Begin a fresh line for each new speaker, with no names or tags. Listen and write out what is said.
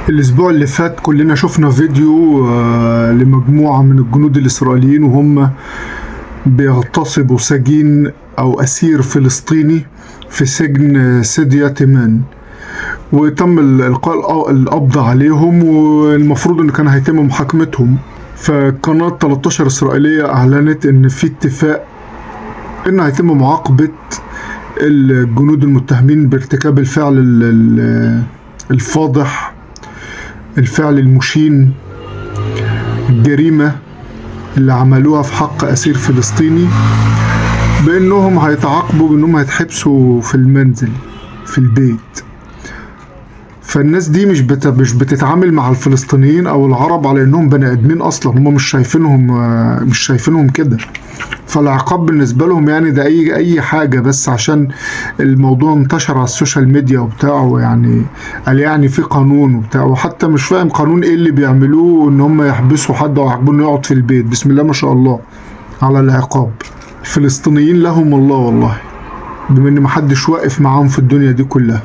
الأسبوع اللي فات كلنا شفنا فيديو لمجموعة من الجنود الإسرائيليين وهم بيغتصبوا سجين أو أسير فلسطيني في سجن سيديا تيمان، وتم إلقاء القبض عليهم، والمفروض إن كان هيتم محاكمتهم. فقناة 13 إسرائيلية أعلنت إن في اتفاق إن هيتم معاقبة الجنود المتهمين بارتكاب الفعل الفاضح، الفعل المشين، الجريمة اللي عملوها في حق أسير فلسطيني، بأنهم هيتعاقبوا بأنهم هيتحبسوا في المنزل في البيت. فالناس دي مش بتتعامل مع الفلسطينيين أو العرب على أنهم بني آدمين أصلا، هم مش شايفينهم كده. فالعقاب بالنسبة لهم يعني ده أي حاجة، بس عشان الموضوع انتشر على السوشيال ميديا وبتاع، يعني قال يعني في قانون وبتاع، وحتى مش فاهم قانون ايه اللي بيعملوه ان هم يحبسوا حد او يعاقبوه انه يقعد في البيت. بسم الله ما شاء الله على العقاب. الفلسطينيين لهم الله والله، بما ان محدش واقف معاهم في الدنيا دي كلها.